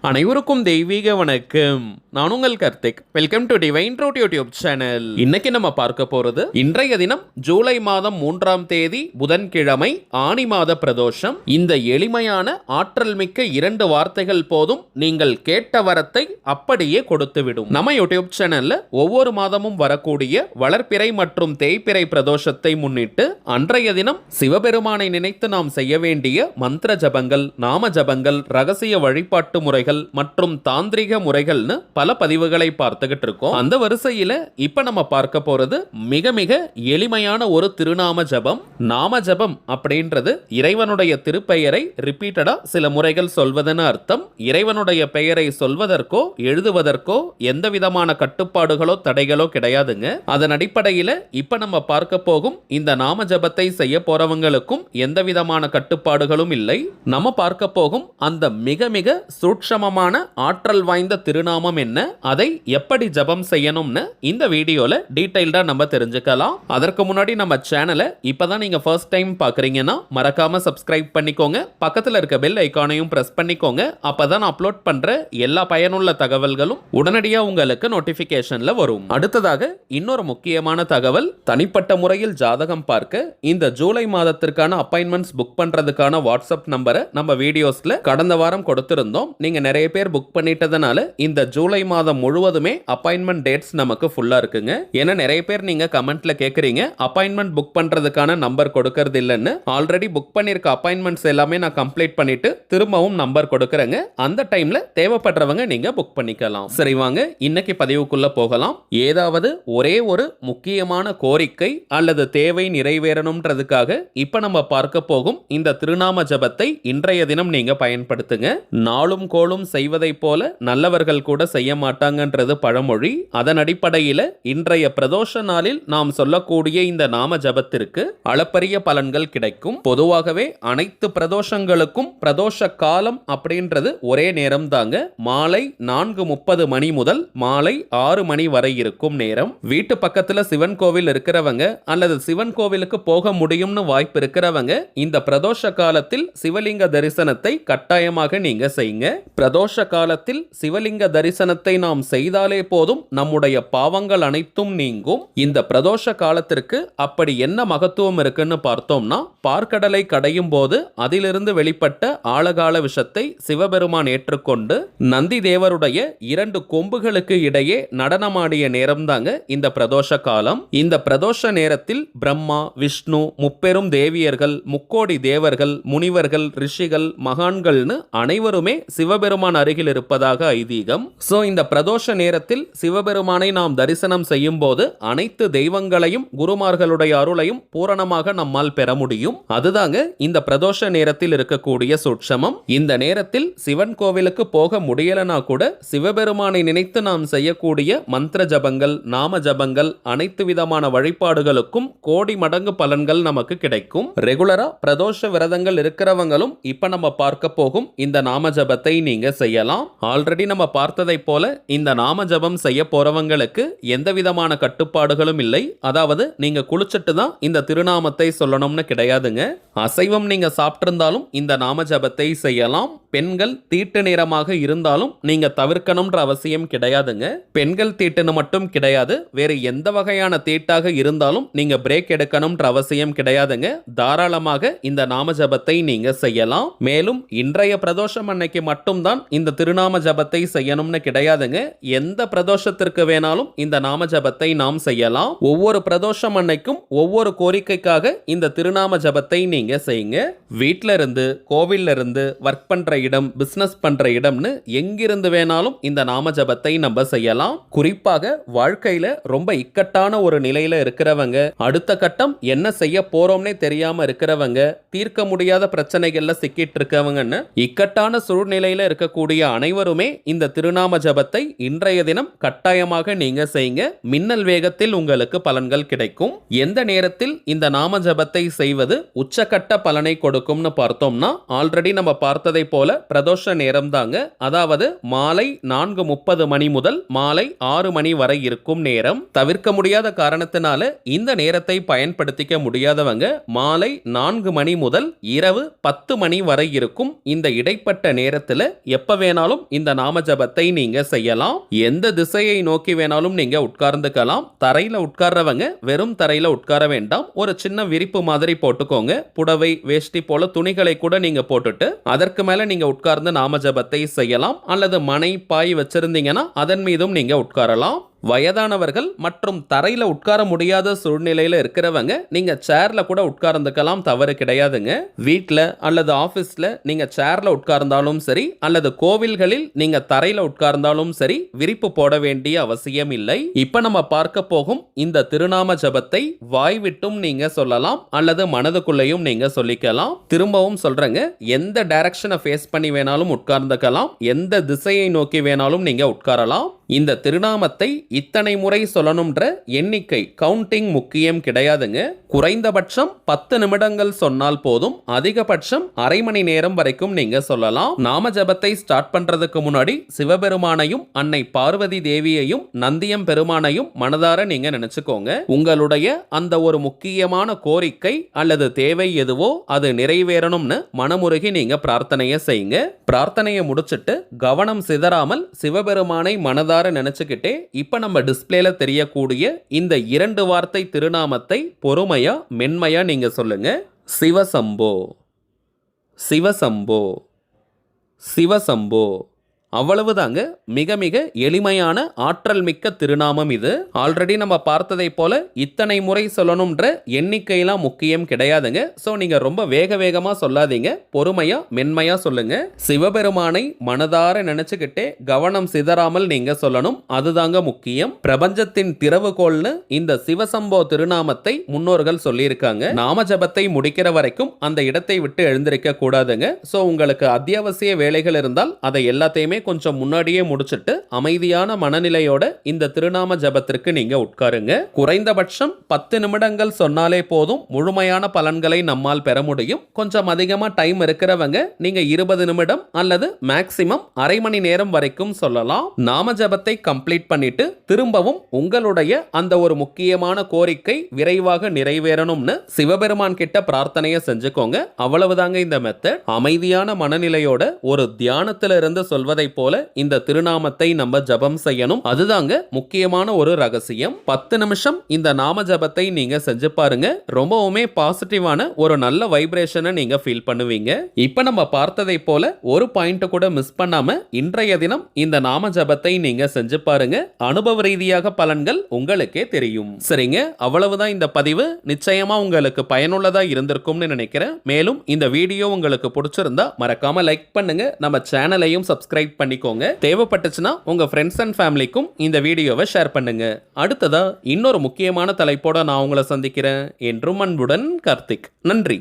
அனைவருக்கும் தெய்வீக வணக்கம். நான் உங்கள் Karthik. Welcome to divine truth YouTube channel. இன்னைக்கு நம்ம பார்க்க போறது இன்றைய தினம் ஜூலை மாதம் 3ஆம் தேதி புதன்கிழமை, ஆனி மாத பிரதோஷம். இந்த எளிமையான ஆற்றல் மிக்க 2 வார்த்தைகள் போதும் நீங்கள் கேட்ட வரத்தை அப்படியே கொடுத்துவிடும். நம்ம யூடியூப் சேனல்ல ஒவ்வொரு மாதமும் வரக்கூடிய வளர்ப்பிறை மற்றும் தேய்பிறை பிரதோஷத்தை முன்னிட்டு அன்றைய தினம் சிவபெருமானை நினைத்து நாம் செய்ய வேண்டிய மந்திர ஜபங்கள், நாம ஜபங்கள், ரகசிய வழிபாட்டு முறைகள் மற்றும் தாந்திரிக முறைகள்னு பல பதிவுகளை பார்த்துக்கிட்டு இருக்கோம். அந்த வரிசையில இப்ப நம்ம பார்க்க போறது மிக மிக எளிமையான ஒரு திருநாம ஜபம். நாம ஜபம் அப்படின்றது இறைவனுடைய திருப்பெயரை ரிப்பீட்டடா சில முறைகள் சொல்வதன்னு அர்த்தம். இறைவனுடைய பெயரை சொல்வதற்கோ எழுதுவதற்கோ எந்த விதமான கட்டுப்பாடுகளோ தடைகளோ கிடையாதுங்க. அதன் அடிப்படையில் இப்ப நம்ம பார்க்க போகும் இந்த நாம ஜபத்தை செய்ய போறவங்களுக்கும் எந்த விதமான கட்டுப்பாடுகளும் இல்லை. நம்ம பார்க்க போகும் அந்த மிக மிக சூட்சமான ஆற்றல் வாய்ந்த திருநாமம் என்ன, அதை எப்படி ஜபம் செய்யணும்னு இந்த வீடியோல டீடைல்டா நம்ம தெரிஞ்சுக்கலாம். அதற்கு முன்னாடி நம்ம சேனலை இப்பதான் நீங்க ஃபர்ஸ்ட் டைம் பாக்குறீங்கன்னா மறக்காம சப்ஸ்கிரைப் பண்ணிக்கோங்க. பக்கத்துல இருக்க பெல் ஐகானையும் பிரஸ் பண்ணிக்கோங்க. அப்பதான் அப்லோட் பண்ற எல்லா பயனுள்ள தகவல்களும் உடனடியா உங்களுக்கு நோட்டிபிகேஷன்ல வரும். அடுத்ததாக இன்னொரு முக்கியமான தகவல், தனிப்பட்ட முறையில் ஜாதகம் பார்க்க இந்த ஜூலை மாதத்திற்கான அப்பாயின்மெண்ட்ஸ் புக் பண்றதுக்கான வாட்ஸ்அப் நம்பரை நம்ம வீடியோஸ்ல கடந்த வாரம் கொடுத்திருந்தோம். நீங்க நிறைய பேர் புக் பண்ணிட்டதனால இந்த ஜூலை மாதம் முழுவதுமே அப்பாயின்மெண்ட் டேட்ஸ் நமக்கு ஃபுல்லா இருக்குங்க. ஏன்னா நிறைய பேர் நீங்க கமெண்ட்ல கேக்குறீங்க அப்பாயின்மெண்ட் புக் பண்றதுக்கான நம்பர் கொடுக்கறது இல்லைன்னு. ஆல்ரெடி புக் பண்ணிருக்க அப்பாயின்மெண்ட்ஸ் எல்லாமே நான் கம்ப்ளீட் பண்ணிட்டு திரும்பவும் நம்பர் கொடுக்கறேங்க. அந்த டைம்ல தேவைப்படுறவங்க நீங்க புக் பண்ணிக்கலாம். சரி, வாங்க இன்னைக்கு பதிவுக்குள்ள போகலாம். ஏதாவது ஒரே ஒரு முக்கியமான கோரிக்கை அல்லது தேவை நிறைவேறணும்ன்றதுக்காக இப்ப நம்ம பார்க்க போகும் இந்த திருநாம ஜபத்தை இன்றைய தினம் நீங்க பயன்படுத்துங்க. நாளும் கோளும் செய்வதை போல நல்லவர்கள் கூட செய்ய மாட்டாங்கன்றது பழமொழி. அதன் அடிப்படையில் இன்றைய பிரதோஷ நாளில் நாம் சொல்லக்கூடிய இந்த நாம ஜபத்திற்கு அளப்பரிய பலன்கள் கிடைக்கும். பொதுவாகவே அனைத்து பிரதோஷங்களுக்கும் பிரதோஷ காலம் அப்படின்றது ஒரே நேரம் தாங்க. மாலை 4:30 மணி முதல் மாலை 6 மணி வரை இருக்கும் நேரம். வீட்டு பக்கத்துல சிவன் கோவில் இருக்கிறவங்க அல்லது சிவன் கோவிலுக்கு போக முடியும்னு வாய்ப்பு இருக்கிறவங்க இந்த பிரதோஷ காலத்தில் சிவலிங்க தரிசனத்தை கட்டாயமாக நீங்க செய்யுங்க. பிரதோஷ காலத்தில் சிவலிங்க தரிசனத்தை நாம் செய்தாலே போதும், நம்முடைய பாவங்கள் அனைத்தும் நீங்கும். இந்த பிரதோஷ காலத்திற்கு அப்படி என்ன மகத்துவம் இருக்குன்னு பார்த்தோம்னா, பார்க்கடலை கடையும் போது அதிலிருந்து வெளிப்பட்ட ஆழகால விஷத்தை சிவபெருமான் ஏற்றுக்கொண்டு நந்தி தேவருடைய 2 கொம்புகளுக்கு இடையே நடனமாடிய நேரம் தாங்க இந்த பிரதோஷ காலம். இந்த பிரதோஷ நேரத்தில் பிரம்மா, விஷ்ணு, முப்பெரும் தேவியர்கள், முக்கோடி தேவர்கள், முனிவர்கள், ரிஷிகள், மகான்கள்னு அனைவருமே சிவபெருமான் அருகில் இருப்பதாக ஐதீகம். சோ இந்த பிரதோஷ நேரத்தில் சிவபெருமானை நாம் தரிசனம் செய்யும் போது அனைத்து தெய்வங்களையும் குருமார்களுடைய அருளையும் பூரணமாக நம்மால் பெற முடியும். அதுதாங்க இந்த பிரதோஷ நேரத்தில் இருக்கக்கூடிய சூட்சமம். இந்த நேரத்தில் சிவன் கோவிலுக்கு போக முடியலனா கூட சிவபெருமானை நினைத்து நாம் செய்யக்கூடிய மந்திர ஜபங்கள், நாம ஜபங்கள், அனைத்து விதமான வழிபாடுகளுக்கும் கோடி மடங்கு பலன்கள் நமக்கு கிடைக்கும். ரெகுலரா பிரதோஷ விரதங்கள் இருக்கிறவங்களும் இப்ப நம்ம பார்க்க போகும் இந்த நாம ஜபத்தை நீங்க செய்யலாம். ஆல்ரெடி நம்ம பார்த்ததை போல இந்த நாம ஜபம் செய்ய போறவங்களுக்கு எந்த விதமான கட்டுப்பாடுகளும் இல்லை. அதாவது நீங்க குளிச்சிட்டு தான் இந்த திருநாமத்தை சொல்லணும்னு கிடையாதுங்க. அசைவம் நீங்க சாப்பிட்டிருந்தாலும் இந்த நாம ஜபத்தை செய்யலாம். பெண்கள் தீட்டு நேரமாக இருந்தாலும் நீங்க தவிர்க்கணும்ன்ற அவசியம் கிடையாதுங்க. பெண்கள் தீட்டுன்னு மட்டும் கிடையாது, வேறு எந்த வகையான தீட்டாக இருந்தாலும் நீங்க பிரேக் எடுக்கணும்ன்ற அவசியம் கிடையாதுங்க. தாராளமாக இந்த நாம ஜபத்தை நீங்க செய்யலாம். மேலும் இன்றைய பிரதோஷம் அன்னைக்கு மட்டும்தான் இந்த திருநாம ஜபத்தை செய்யணும்னு கிடையாதுங்க. எந்த பிரதோஷத்திற்கு வேணாலும் இந்த நாம ஜபத்தை நாம் செய்யலாம். ஒவ்வொரு பிரதோஷம் அன்னைக்கும் ஒவ்வொரு கோரிக்கைக்காக இந்த திருநாம ஜபத்தை நீங்க செய்யுங்க. வீட்ல இருந்து, கோவில்ல இருந்து, ஒர்க் பண்ற இடம், பிசினஸ் பண்ற இடம்னு எங்கிருந்து வேணாலும் இந்த நாம ஜபத்தை நம்ம செய்யலாம். குறிப்பாக வாழ்க்கையில ரொம்ப இக்கட்டான ஒரு நிலையில இருக்கிறவங்க, அடுத்த கட்டம் என்ன செய்ய போறோம்னே தெரியாம இருக்கிறவங்க, தீர்க்க முடியாத பிரச்சனைகள்ல சிக்கிட்டு இருக்கவங்கன்னு இக்கட்டான சூழ்நிலையில இருக்கக்கூடிய அனைவருமே இந்த திருநாம ஜபத்தை இன்றைய தினம் கட்டாயமாக நீங்க செய்யுங்க. மின்னல் வேகத்தில் உங்களுக்கு பலன்கள் கிடைக்கும். எந்த நேரத்தில் இந்த நாம ஜபத்தை செய்வது உச்சக்கட்ட பலனை கொடுக்கும்னு பார்த்தோம்னா, ஆல்ரெடி நம்ம பார்த்ததை போல பிரதோஷ நேரம் தாங்க. அதாவது மாலை 4:30 மணி முதல் மாலை 6 மணி வரை இருக்கும் நேரம். தவிர்க்க முடியாத காரணத்தினால இந்த நேரத்தை பயன்படுத்திக்க முடியாதவங்க மாலை 4 மணி முதல் இரவு 10 மணி வரை இருக்கும் இந்த இடைப்பட்ட நேரத்தில் எப்ப வேணாலும் இந்த நாம ஜபத்தை நீங்க செய்யலாம். எந்த திசையை நோக்கி வேணாலும் நீங்க உட்கார்ந்துக்கலாம். தரையில உட்கார்றவங்க வெறும் தரையில உட்கார வேண்டாம். ஒரு சின்ன விரிப்பு மாதிரி போட்டுக்கோங்க. புடவை வேஷ்டி போல துணிகளை கூட நீங்க போட்டுட்டு அதற்கு மேல நீங்க உட்கார்ந்து நாம ஜபத்தை செய்யலாம். அல்லது மனை பாய் வச்சிருந்தீங்கன்னா அதன் மீதும் நீங்க உட்காரலாம். வயதானவர்கள் மற்றும் தரையில உட்கார முடியாத சூழ்நிலையில இருக்கிறவங்க நீங்க சேர்ல கூட உட்கார்ந்துக்கலாம், தவறு கிடையாதுங்க. வீட்ல அல்லது ஆபீஸ்ல நீங்க சேர்ல உட்கார்ந்தாலும் சரி, அல்லது கோவில்களில் நீங்க தரையில உட்கார்ந்தாலும் சரி, விரிப்பு போட வேண்டிய அவசியம் இல்லை. இப்ப நம்ம பார்க்க போகும் இந்த திருநாம ஜபத்தை வாய் விட்டும் நீங்க சொல்லலாம், அல்லது மனதுக்குள்ளேயும் நீங்க சொல்லிக்கலாம். திரும்பவும் சொல்றேங்க, எந்த டைரக்ஷனை ஃபேஸ் பண்ணி வேணாலும் உட்கார்ந்துக்கலாம், எந்த திசையை நோக்கி வேணாலும் நீங்க உட்காரலாம். இந்த திருநாமத்தை இத்தனை முறை சொல்லணும்ன்ற எண்ணிக்கை கவுண்டிங் முக்கியம் கிடையாதுங்க. குறைந்தபட்சம் 10 நிமிடங்கள் சொன்னால் போதும். அதிகபட்சம் அரை மணி நேரம் வரைக்கும் நீங்க சொல்லலாம். நாம ஜபத்தை ஸ்டார்ட் பண்றதுக்கு முன்னாடி சிவபெருமானையும் அன்னை பார்வதி தேவியையும் நந்தியம் பெருமானையும் மனதார நீங்க நினைச்சுக்கோங்க. உங்களுடைய அந்த ஒரு முக்கியமான கோரிக்கை அல்லது தேவை எதுவோ அது நிறைவேறணும்னு மனமுருகி நீங்க பிரார்த்தனையை செய்யுங்க. பிரார்த்தனையை முடிச்சிட்டு கவனம் சிதறாமல் சிவபெருமானை மனதார நினைச்சுக்கிட்டே இப்ப நம்ம டிஸ்பிளேல தெரியக்கூடிய இந்த 2 வார்த்தை திருநாமத்தை பொறுமையா மென்மையா நீங்க சொல்லுங்க. சிவசம்போ, சிவசம்போ, சிவசம்போ. அவ்வளவுதாங்க. மிக மிக எளிமையான ஆற்றல் மிக்க திருநாமம் இது. ஆல்ரெடி நம்ம பார்த்ததை போல இத்தனை முறை சொல்லணும்ன்ற எண்ணிக்கையெல்லாம் முக்கியம் கிடையாதுங்க. ஸோ நீங்க ரொம்ப வேக வேகமா சொல்லாதீங்க, பொறுமையா மென்மையா சொல்லுங்க. சிவபெருமானை மனதார நினைச்சுக்கிட்டே கவனம் சிதறாமல் நீங்க சொல்லணும், அதுதாங்க முக்கியம். பிரபஞ்சத்தின் திறவுகோள்னு இந்த சிவசம்போ திருநாமத்தை முன்னோர்கள் சொல்லியிருக்காங்க. நாம ஜபத்தை முடிக்கிற வரைக்கும் அந்த இடத்தை விட்டு எழுந்திருக்க கூடாதுங்க. ஸோ உங்களுக்கு அத்தியாவசிய வேலைகள் இருந்தால் அதை எல்லாத்தையுமே கொஞ்சம் முன்னாடியே முடிச்சிட்டு அமைதியான மனநிலையோட இந்த திருநாம ஜபத்திற்கு நீங்க உட்காருங்க. குறைந்தபட்சம் 10 நிமிடங்கள் சொன்னாலே போதும், முழுமையான பலன்களை நம்மால் பெற முடியும். கொஞ்சம் அதிகமா டைம் இருக்கிறவங்க நீங்க 20 நிமிடம் அல்லது மேக்சிமம் அரை மணி நேரம் வரைக்கும் சொல்லலாம். நாம ஜபத்தை கம்ப்ளீட் பண்ணிட்டு திரும்பவும் உங்களுடைய அந்த ஒரு முக்கியமான கோரிக்கை விரைவாக நிறைவேறணும்னு சிவபெருமான் கிட்ட பிரார்த்தனையை செஞ்சுக்கோங்க. அவ்வளவுதாங்க இந்த மெத்தட். அமைதியான மனநிலையோட ஒரு தியானத்திலிருந்து சொல்வதை போல இந்த திருநாமத்தை நம்ம ஜபம் செய்யணும். அதுதாங்க முக்கியமான ஒரு ரகசியம். 10 நிமிஷம் இந்த நாம ஜபத்தை நீங்க செஞ்சு பாருங்க. ரொம்பவுமே பாசிட்டிவான ஒரு நல்ல வைப்ரேஷனை நீங்க ஃபீல் பண்ணுவீங்க. இப்ப நம்ம பார்த்ததை போல ஒரு பாயிண்ட் கூட மிஸ் பண்ணாம இன்றைய தினம் இந்த நாம ஜபத்தை நீங்க செஞ்சு பாருங்க. அனுபவ ரீதியாக பலன்கள் உங்களுக்கே தெரியும். சரிங்க, அவ்வளவுதான் இந்த பதிவு. நிச்சயமா உங்களுக்கு பயனுள்ளதா இருந்திருக்கும்னு நினைக்கிறேன். மேலும் இந்த வீடியோ உங்களுக்கு பிடிச்சிருந்தா மறக்காம லைக் பண்ணுங்க, நம்ம சேனலையும் சப்ஸ்கிரைப் பண்ணிக்கோங்க. தேவைப்பட்டுச்சுன்னா உங்க ஃப்ரெண்ட்ஸ் அண்ட் ஃபேமிலிக்கும் இந்த வீடியோவை ஷேர் பண்ணுங்க. அடுத்ததா இன்னொரு முக்கியமான தலைப்போட நான் உங்களை சந்திக்கிறேன். என்றும் அன்புடன் கார்த்திக். நன்றி.